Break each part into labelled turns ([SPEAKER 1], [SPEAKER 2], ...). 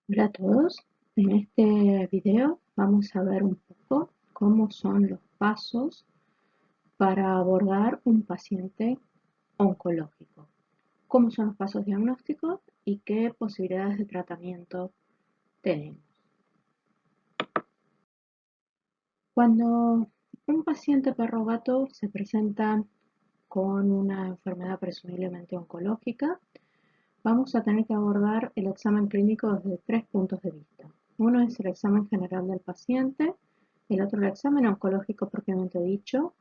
[SPEAKER 1] Hola a todos, en este video vamos a ver un poco cómo son los pasos para abordar un paciente oncológico, cómo son los pasos diagnósticos y qué posibilidades de tratamiento tenemos. Cuando un paciente perrogato se presenta con una enfermedad presumiblemente oncológica, vamos a tener que abordar el examen clínico desde tres puntos de vista. Uno es el examen general del paciente, el otro el examen oncológico propiamente dicho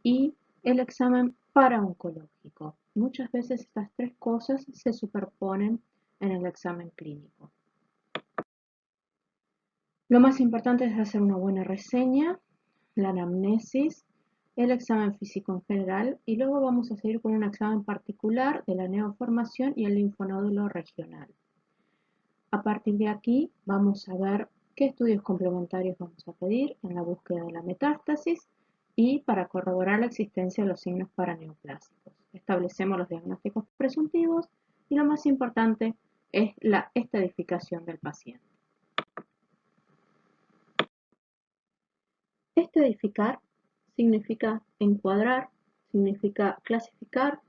[SPEAKER 1] y el examen paraoncológico. Muchas veces estas tres cosas se superponen en el examen clínico. Lo más importante es hacer una buena reseña, la anamnesis, el examen físico en general y luego vamos a seguir con un examen particular de la neoformación y el linfonódulo regional. A partir de aquí vamos a ver qué estudios complementarios vamos a pedir en la búsqueda de la metástasis y para corroborar la existencia de los signos paraneoplásicos. Establecemos los diagnósticos presuntivos y lo más importante es la estadificación del paciente. Estadificar significa encuadrar, significa clasificar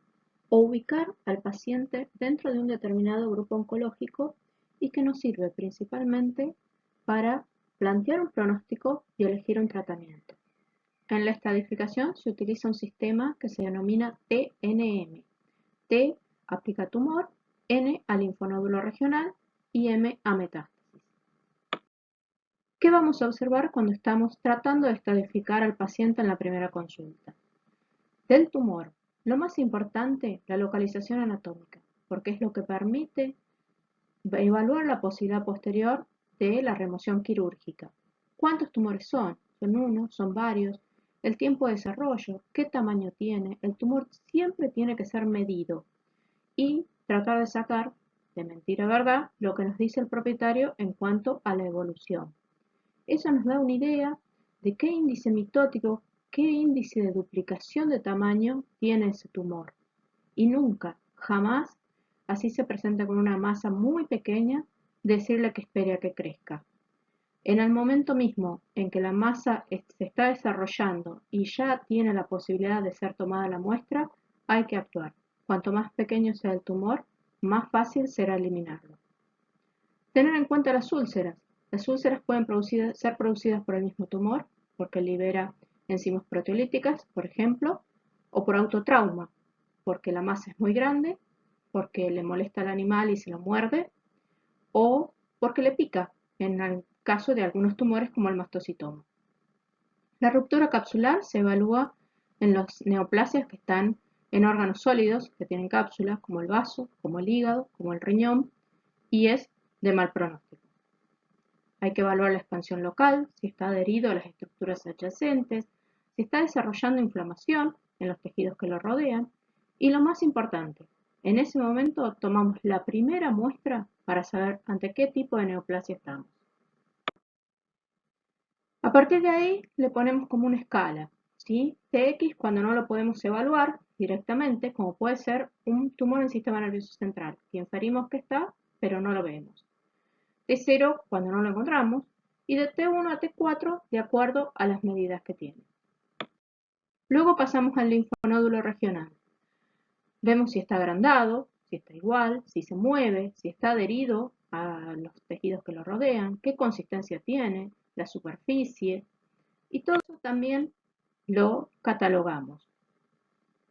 [SPEAKER 1] o ubicar al paciente dentro de un determinado grupo oncológico y que nos sirve principalmente para plantear un pronóstico y elegir un tratamiento. En la estadificación se utiliza un sistema que se denomina TNM. T aplica tumor, N al linfonódulo regional y M a metástasis. ¿Qué vamos a observar cuando estamos tratando de estadificar al paciente en la primera consulta? Del tumor, lo más importante, la localización anatómica, porque es lo que permite evaluar la posibilidad posterior de la remoción quirúrgica. ¿Cuántos tumores son? ¿Son uno? ¿Son varios? El tiempo de desarrollo, ¿qué tamaño tiene? El tumor siempre tiene que ser medido y tratar de sacar, de mentira a verdad, lo que nos dice el propietario en cuanto a la evolución. Eso nos da una idea de qué índice mitótico, qué índice de duplicación de tamaño tiene ese tumor. Y nunca, jamás, así se presenta con una masa muy pequeña, decirle que espere a que crezca. En el momento mismo en que la masa se está desarrollando y ya tiene la posibilidad de ser tomada la muestra, hay que actuar. Cuanto más pequeño sea el tumor, más fácil será eliminarlo. Tener en cuenta las úlceras. Las úlceras pueden ser producidas por el mismo tumor, porque libera enzimas proteolíticas, por ejemplo, o por autotrauma, porque la masa es muy grande, porque le molesta al animal y se lo muerde, o porque le pica, en el caso de algunos tumores como el mastocitoma. La ruptura capsular se evalúa en las neoplasias que están en órganos sólidos que tienen cápsulas, como el vaso, como el hígado, como el riñón, y es de mal pronóstico. Hay que evaluar la expansión local, si está adherido a las estructuras adyacentes, si está desarrollando inflamación en los tejidos que lo rodean y lo más importante, en ese momento tomamos la primera muestra para saber ante qué tipo de neoplasia estamos. A partir de ahí le ponemos como una escala, ¿sí? TX cuando no lo podemos evaluar directamente, como puede ser un tumor en el sistema nervioso central, que inferimos que está, pero no lo vemos. T0 cuando no lo encontramos y de T1 a T4 de acuerdo a las medidas que tiene. Luego pasamos al linfonódulo regional. Vemos si está agrandado, si está igual, si se mueve, si está adherido a los tejidos que lo rodean, qué consistencia tiene, la superficie y todo eso también lo catalogamos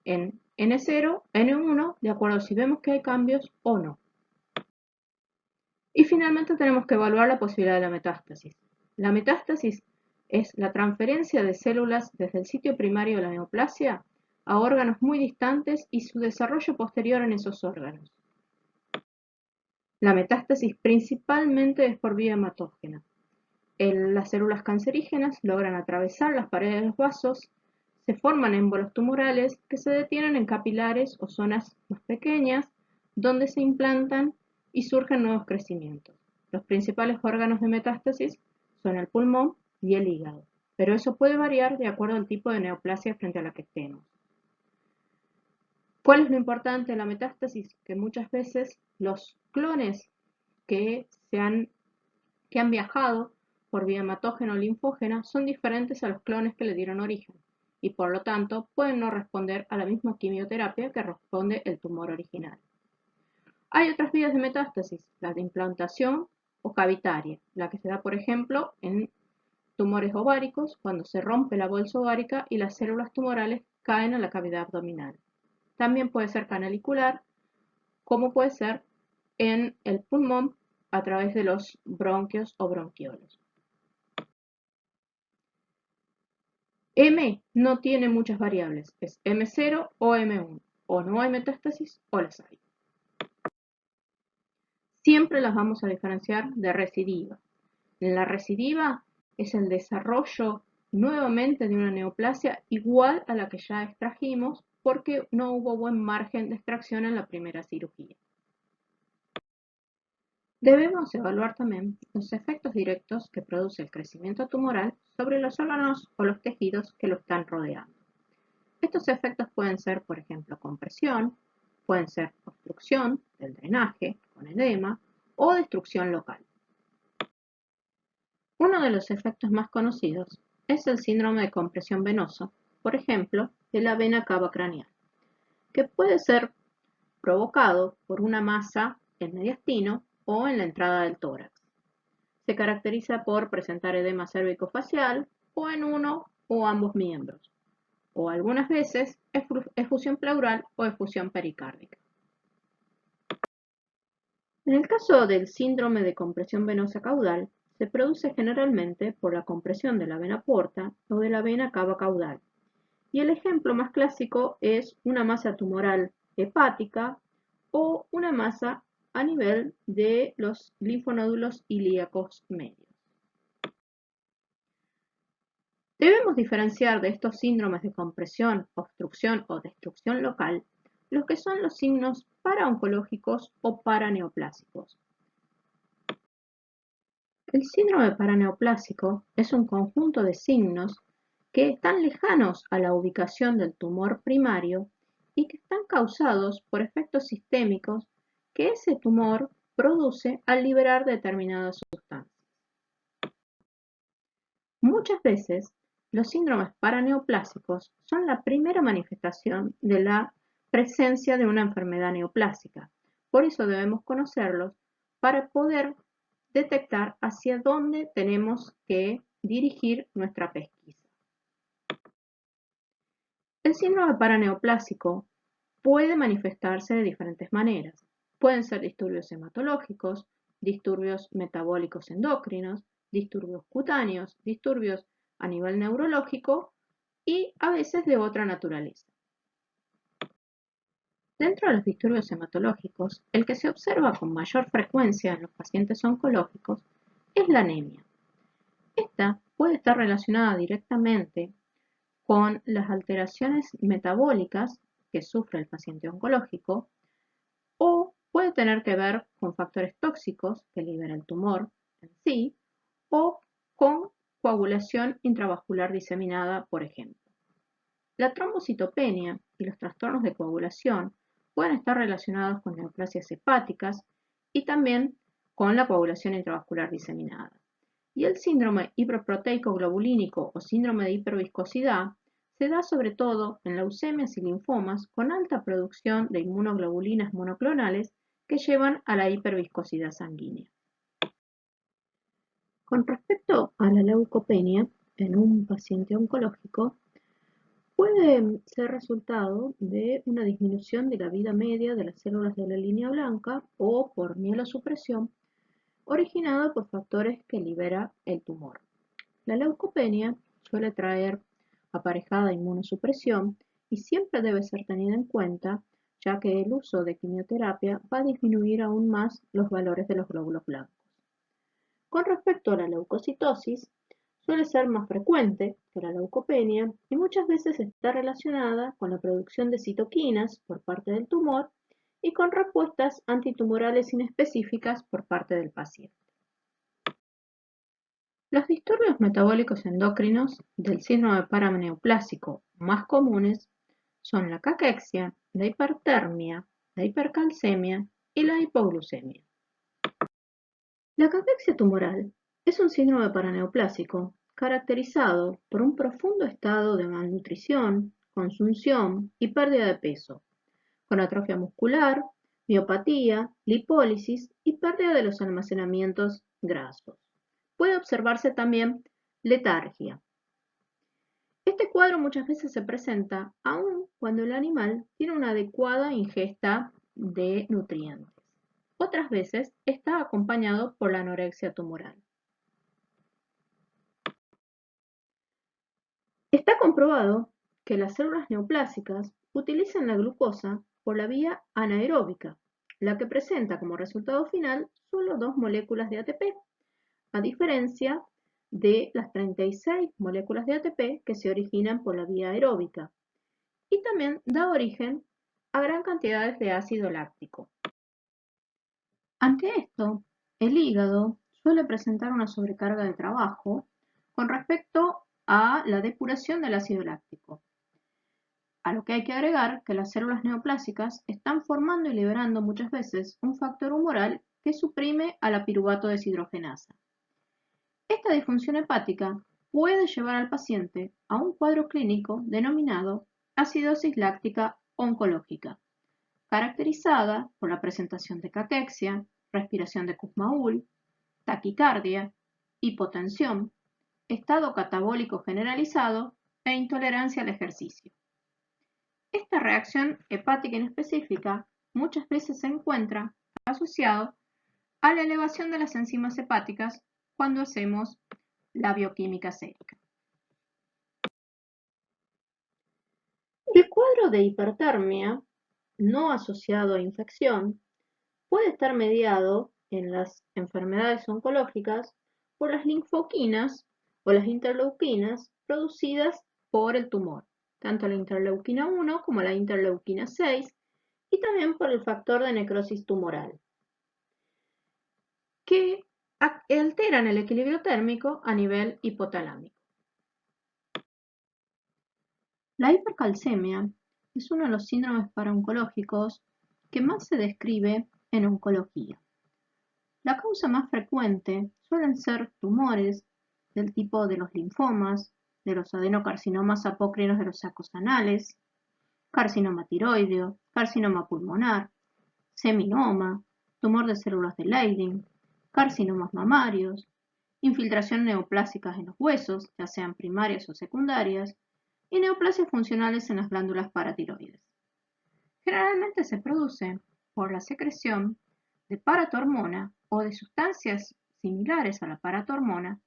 [SPEAKER 1] en N0, N1 de acuerdo a si vemos que hay cambios o no. Y finalmente tenemos que evaluar la posibilidad de la metástasis. La metástasis es la transferencia de células desde el sitio primario de la neoplasia a órganos muy distantes y su desarrollo posterior en esos órganos. La metástasis principalmente es por vía hematógena. Las células cancerígenas logran atravesar las paredes de los vasos, se forman émbolos tumorales que se detienen en capilares o zonas más pequeñas donde se implantan y surgen nuevos crecimientos. Los principales órganos de metástasis son el pulmón y el hígado, pero eso puede variar de acuerdo al tipo de neoplasia frente a la que estemos. ¿Cuál es lo importante de la metástasis? Que muchas veces los clones que se han que han viajado por vía hematógena o linfógena son diferentes a los clones que le dieron origen y por lo tanto pueden no responder a la misma quimioterapia que responde el tumor original. Hay otras vías de metástasis, la de implantación o cavitaria, la que se da por ejemplo en tumores ováricos cuando se rompe la bolsa ovárica y las células tumorales caen a la cavidad abdominal. También puede ser canalicular, como puede ser en el pulmón a través de los bronquios o bronquiolos. M no tiene muchas variables, es M0 o M1, o no hay metástasis o las hay. Siempre las vamos a diferenciar de recidiva. La recidiva es el desarrollo nuevamente de una neoplasia igual a la que ya extrajimos porque no hubo buen margen de extracción en la primera cirugía. Debemos evaluar también los efectos directos que produce el crecimiento tumoral sobre los órganos o los tejidos que lo están rodeando. Estos efectos pueden ser, por ejemplo, compresión, pueden ser obstrucción del drenaje con edema o destrucción local. Uno de los efectos más conocidos es el síndrome de compresión venosa, por ejemplo, de la vena cava craneal, que puede ser provocado por una masa en el mediastino o en la entrada del tórax. Se caracteriza por presentar edema cérvico-facial o en uno o ambos miembros, o algunas veces efusión pleural o efusión pericárdica. En el caso del síndrome de compresión venosa caudal, se produce generalmente por la compresión de la vena porta o de la vena cava caudal, y el ejemplo más clásico es una masa tumoral hepática o una masa a nivel de los linfonódulos ilíacos medios. Debemos diferenciar de estos síndromes de compresión, obstrucción o destrucción local los que son los signos paraoncológicos o paraneoplásicos. El síndrome paraneoplásico es un conjunto de signos que están lejanos a la ubicación del tumor primario y que están causados por efectos sistémicos que ese tumor produce al liberar determinadas sustancias. Muchas veces, los síndromes paraneoplásicos son la primera manifestación de la presencia de una enfermedad neoplásica. Por eso debemos conocerlos para poder detectar hacia dónde tenemos que dirigir nuestra pesquisa. El síndrome paraneoplásico puede manifestarse de diferentes maneras. Pueden ser disturbios hematológicos, disturbios metabólicos endocrinos, disturbios cutáneos, disturbios a nivel neurológico y a veces de otra naturaleza. Dentro de los disturbios hematológicos, el que se observa con mayor frecuencia en los pacientes oncológicos es la anemia. Esta puede estar relacionada directamente con las alteraciones metabólicas que sufre el paciente oncológico o puede tener que ver con factores tóxicos que libera el tumor en sí o con coagulación intravascular diseminada, por ejemplo. La trombocitopenia y los trastornos de coagulación pueden estar relacionados con neoplasias hepáticas y también con la coagulación intravascular diseminada. Y el síndrome hiperproteico globulínico o síndrome de hiperviscosidad se da sobre todo en leucemias y linfomas con alta producción de inmunoglobulinas monoclonales que llevan a la hiperviscosidad sanguínea. Con respecto a la leucopenia en un paciente oncológico, puede ser resultado de una disminución de la vida media de las células de la línea blanca o por mielosupresión originada por factores que libera el tumor. La leucopenia suele traer aparejada inmunosupresión y siempre debe ser tenida en cuenta, ya que el uso de quimioterapia va a disminuir aún más los valores de los glóbulos blancos. Con respecto a la leucocitosis, suele ser más frecuente que la leucopenia y muchas veces está relacionada con la producción de citoquinas por parte del tumor y con respuestas antitumorales inespecíficas por parte del paciente. Los disturbios metabólicos endocrinos del síndrome paraneoplásico más comunes son la caquexia, la hipertermia, la hipercalcemia y la hipoglucemia. La caquexia tumoral Es un síndrome paraneoplásico caracterizado por un profundo estado de malnutrición, consunción y pérdida de peso, con atrofia muscular, miopatía, lipólisis y pérdida de los almacenamientos grasos. Puede observarse también letargia. Este cuadro muchas veces se presenta aun cuando el animal tiene una adecuada ingesta de nutrientes. Otras veces está acompañado por la anorexia tumoral. Está comprobado que las células neoplásicas utilizan la glucosa por la vía anaeróbica, la que presenta como resultado final solo 2 moléculas de ATP, a diferencia de las 36 moléculas de ATP que se originan por la vía aeróbica, y también da origen a gran cantidades de ácido láctico. Ante esto, el hígado suele presentar una sobrecarga de trabajo con respecto a la depuración del ácido láctico. A lo que hay que agregar que las células neoplásicas están formando y liberando muchas veces un factor humoral que suprime a la piruvato deshidrogenasa. Esta disfunción hepática puede llevar al paciente a un cuadro clínico denominado acidosis láctica oncológica, caracterizada por la presentación de caquexia, respiración de Kussmaul, taquicardia, hipotensión, estado catabólico generalizado e intolerancia al ejercicio. Esta reacción hepática inespecífica muchas veces se encuentra asociado a la elevación de las enzimas hepáticas cuando hacemos la bioquímica sérica. El cuadro de hipertermia no asociado a infección puede estar mediado en las enfermedades oncológicas por las linfoquinas o las interleuquinas producidas por el tumor, tanto la interleuquina 1 como la interleuquina 6, y también por el factor de necrosis tumoral, que alteran el equilibrio térmico a nivel hipotalámico. La hipercalcemia es uno de los síndromes paraoncológicos que más se describe en oncología. La causa más frecuente suelen ser tumores del tipo de los linfomas, de los adenocarcinomas apócrinos de los sacos anales, carcinoma tiroideo, carcinoma pulmonar, seminoma, tumor de células de Leydig, carcinomas mamarios, infiltración neoplásicas en los huesos, ya sean primarias o secundarias, y neoplasias funcionales en las glándulas paratiroides. Generalmente se produce por la secreción de paratormona o de sustancias similares a la paratormona,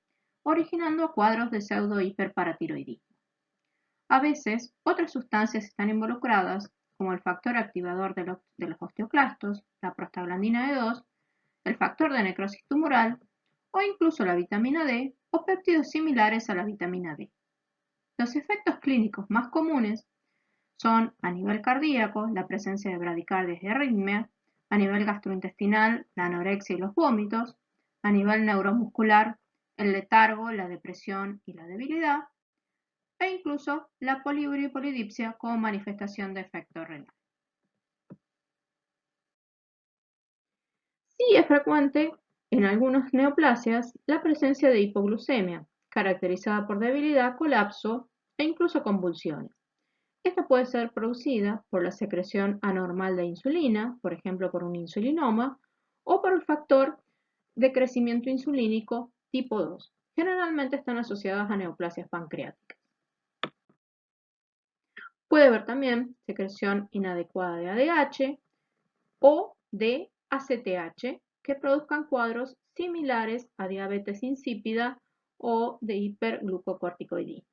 [SPEAKER 1] originando cuadros de pseudo-hiperparatiroidismo. A veces, otras sustancias están involucradas, como el factor activador de los osteoclastos, la prostaglandina D2, el factor de necrosis tumoral o incluso la vitamina D o péptidos similares a la vitamina D. Los efectos clínicos más comunes son a nivel cardíaco, la presencia de bradicardias y arritmia, a nivel gastrointestinal, la anorexia y los vómitos, a nivel neuromuscular, el letargo, la depresión y la debilidad, e incluso la poliuria y polidipsia como manifestación de efecto renal. Sí es frecuente en algunas neoplasias la presencia de hipoglucemia, caracterizada por debilidad, colapso e incluso convulsiones. Esta puede ser producida por la secreción anormal de insulina, por ejemplo por un insulinoma, o por el factor de crecimiento insulínico tipo 2. Generalmente están asociadas a neoplasias pancreáticas. Puede haber también secreción inadecuada de ADH o de ACTH que produzcan cuadros similares a diabetes insípida o de hiperglucocorticoidismo.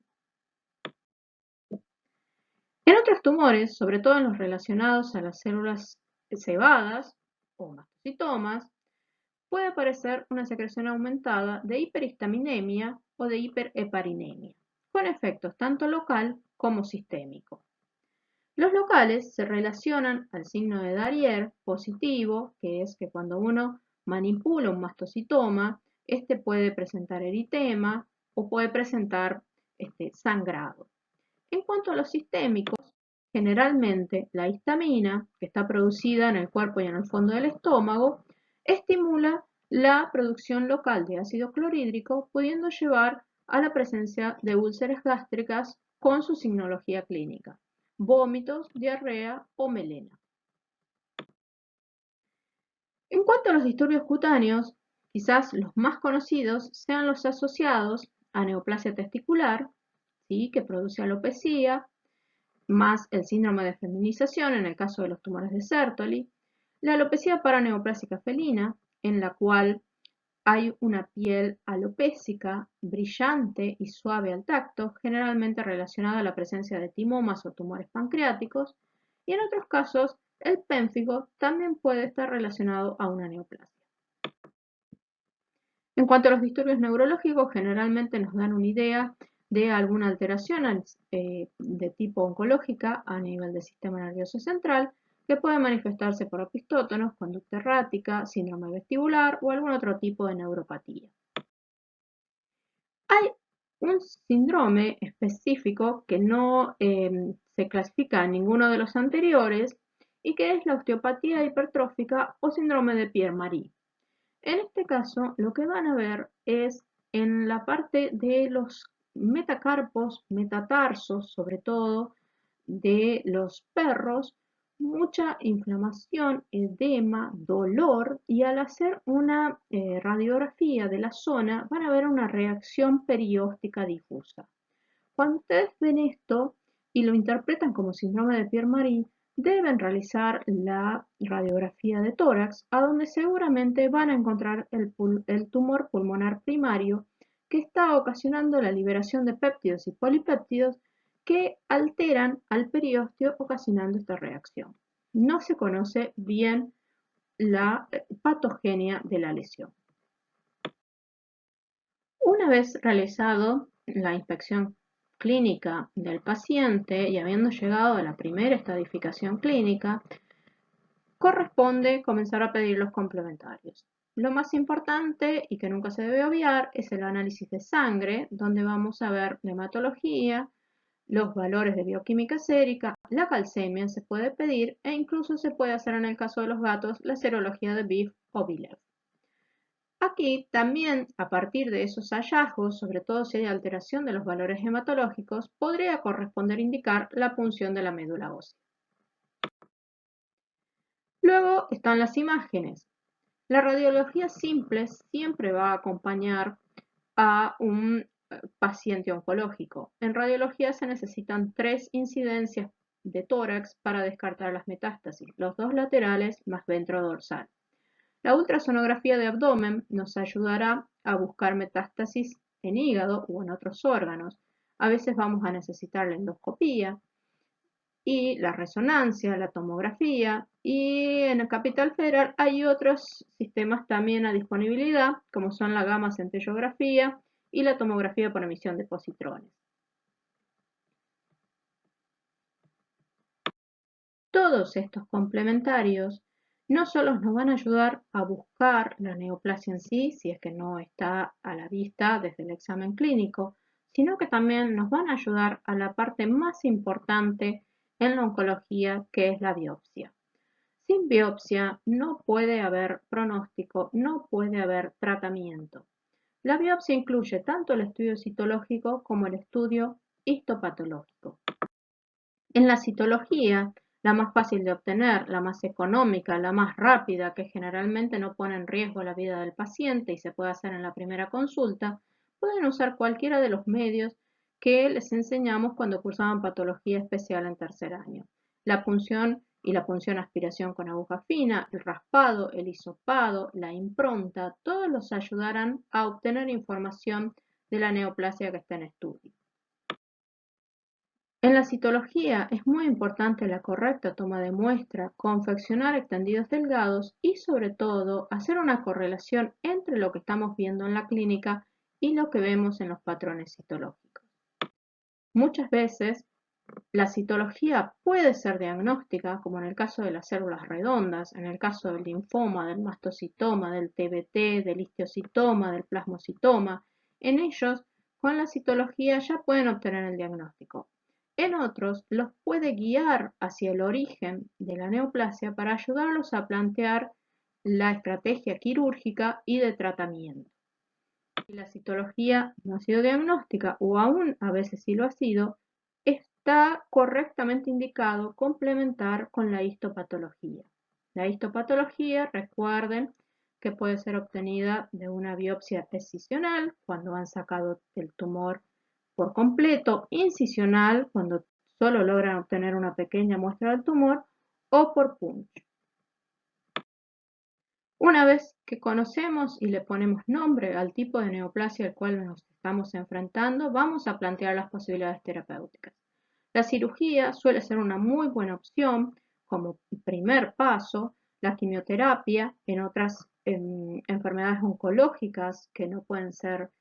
[SPEAKER 1] En otros tumores, sobre todo en los relacionados a las células cebadas o mastocitomas, puede aparecer una secreción aumentada de hiperhistaminemia o de hiperheparinemia, con efectos tanto local como sistémico. Los locales se relacionan al signo de Darrier positivo, que es que cuando uno manipula un mastocitoma, este puede presentar eritema o puede presentar sangrado. En cuanto a los sistémicos, generalmente la histamina, que está producida en el cuerpo y en el fondo del estómago, estimula la producción local de ácido clorhídrico, pudiendo llevar a la presencia de úlceras gástricas con su signología clínica, vómitos, diarrea o melena. En cuanto a los disturbios cutáneos, quizás los más conocidos sean los asociados a neoplasia testicular, ¿sí?, que produce alopecia, más el síndrome de feminización en el caso de los tumores de Sertoli, la alopecia paraneoplásica felina, en la cual hay una piel alopésica, brillante y suave al tacto, generalmente relacionada a la presencia de timomas o tumores pancreáticos, y en otros casos el pénfigo también puede estar relacionado a una neoplasia. En cuanto a los disturbios neurológicos, generalmente nos dan una idea de alguna alteración de tipo oncológica a nivel del sistema nervioso central, que puede manifestarse por opistótonos, conducta errática, síndrome vestibular o algún otro tipo de neuropatía. Hay un síndrome específico que no se clasifica en ninguno de los anteriores y que es la osteopatía hipertrófica o síndrome de Pierre-Marie. En este caso, lo que van a ver es en la parte de los metacarpos, metatarsos, sobre todo de los perros, mucha inflamación, edema, dolor, y al hacer una radiografía de la zona van a ver una reacción perióstica difusa. Cuando ustedes ven esto y lo interpretan como síndrome de Pierre-Marie, deben realizar la radiografía de tórax, a donde seguramente van a encontrar el tumor pulmonar primario que está ocasionando la liberación de péptidos y polipéptidos que alteran al periósteo ocasionando esta reacción. No se conoce bien la patogenia de la lesión. Una vez realizado la inspección clínica del paciente y habiendo llegado a la primera estadificación clínica, corresponde comenzar a pedir los complementarios. Lo más importante y que nunca se debe obviar es el análisis de sangre, donde vamos a ver la hematología, los valores de bioquímica sérica, la calcemia se puede pedir e incluso se puede hacer en el caso de los gatos la serología de BIF o BILEV. Aquí también, a partir de esos hallazgos, sobre todo si hay alteración de los valores hematológicos, podría corresponder indicar la punción de la médula ósea. Luego están las imágenes. La radiología simple siempre va a acompañar a un paciente oncológico. En radiología se necesitan 3 incidencias de tórax para descartar las metástasis, los 2 laterales más ventrodorsal. La ultrasonografía de abdomen nos ayudará a buscar metástasis en hígado o en otros órganos. A veces vamos a necesitar la endoscopía y la resonancia, la tomografía, y en el Capital Federal hay otros sistemas también a disponibilidad, como son la gamma centellografía y la tomografía por emisión de positrones. Todos estos complementarios no solo nos van a ayudar a buscar la neoplasia en sí, si es que no está a la vista desde el examen clínico, sino que también nos van a ayudar a la parte más importante en la oncología, que es la biopsia. Sin biopsia no puede haber pronóstico, no puede haber tratamiento. La biopsia incluye tanto el estudio citológico como el estudio histopatológico. En la citología, la más fácil de obtener, la más económica, la más rápida, que generalmente no pone en riesgo la vida del paciente y se puede hacer en la primera consulta, pueden usar cualquiera de los medios que les enseñamos cuando cursaban patología especial en tercer año. La punción y la punción aspiración con aguja fina, el raspado, el hisopado, la impronta, todos los ayudarán a obtener información de la neoplasia que está en estudio. En la citología es muy importante la correcta toma de muestra, confeccionar extendidos delgados y sobre todo hacer una correlación entre lo que estamos viendo en la clínica y lo que vemos en los patrones citológicos. Muchas veces la citología puede ser diagnóstica, como en el caso de las células redondas, en el caso del linfoma, del mastocitoma, del TBT, del histiocitoma, del plasmocitoma. En ellos, con la citología ya pueden obtener el diagnóstico. En otros, los puede guiar hacia el origen de la neoplasia para ayudarlos a plantear la estrategia quirúrgica y de tratamiento. Si la citología no ha sido diagnóstica o aún a veces sí lo ha sido, está correctamente indicado complementar con la histopatología. La histopatología, recuerden que puede ser obtenida de una biopsia excisional cuando han sacado el tumor por completo, incisional cuando solo logran obtener una pequeña muestra del tumor o por punch. Una vez que conocemos y le ponemos nombre al tipo de neoplasia al cual nos estamos enfrentando, vamos a plantear las posibilidades terapéuticas. La cirugía suele ser una muy buena opción como primer paso, la quimioterapia en otras enfermedades oncológicas que no pueden ser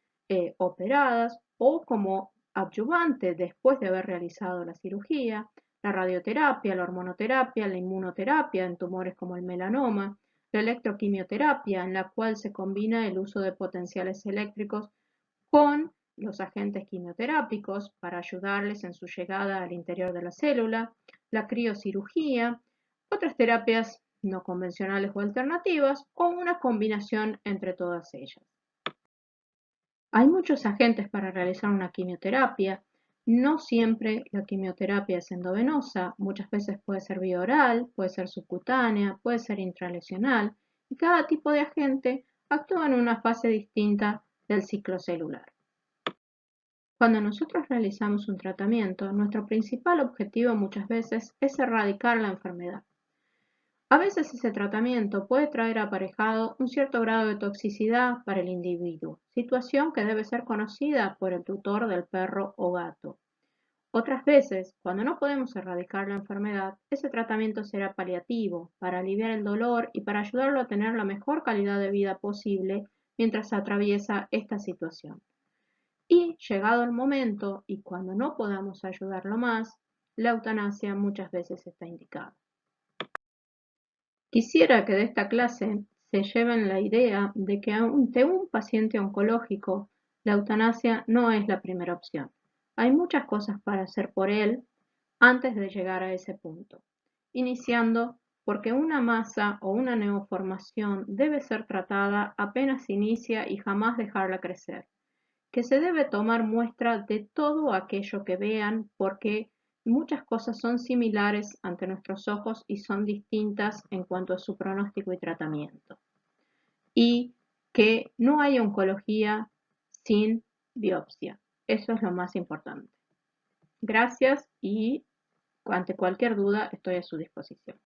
[SPEAKER 1] operadas o como adyuvante después de haber realizado la cirugía, la radioterapia, la hormonoterapia, la inmunoterapia en tumores como el melanoma, la electroquimioterapia, en la cual se combina el uso de potenciales eléctricos con los agentes quimioterápicos para ayudarles en su llegada al interior de la célula, la criocirugía, otras terapias no convencionales o alternativas o una combinación entre todas ellas. Hay muchos agentes para realizar una quimioterapia. No siempre la quimioterapia es endovenosa, muchas veces puede ser vía oral, puede ser subcutánea, puede ser intralesional, y cada tipo de agente actúa en una fase distinta del ciclo celular. Cuando nosotros realizamos un tratamiento, nuestro principal objetivo muchas veces es erradicar la enfermedad. A veces ese tratamiento puede traer aparejado un cierto grado de toxicidad para el individuo, situación que debe ser conocida por el tutor del perro o gato. Otras veces, cuando no podemos erradicar la enfermedad, ese tratamiento será paliativo, para aliviar el dolor y para ayudarlo a tener la mejor calidad de vida posible mientras atraviesa esta situación. Y llegado el momento, y cuando no podamos ayudarlo más, la eutanasia muchas veces está indicada. Quisiera que de esta clase se lleven la idea de que ante un paciente oncológico, la eutanasia no es la primera opción. Hay muchas cosas para hacer por él antes de llegar a ese punto, iniciando porque una masa o una neoformación debe ser tratada apenas inicia y jamás dejarla crecer, que se debe tomar muestra de todo aquello que vean porque muchas cosas son similares ante nuestros ojos y son distintas en cuanto a su pronóstico y tratamiento. Y que no hay oncología sin biopsia. Eso es lo más importante. Gracias y ante cualquier duda estoy a su disposición.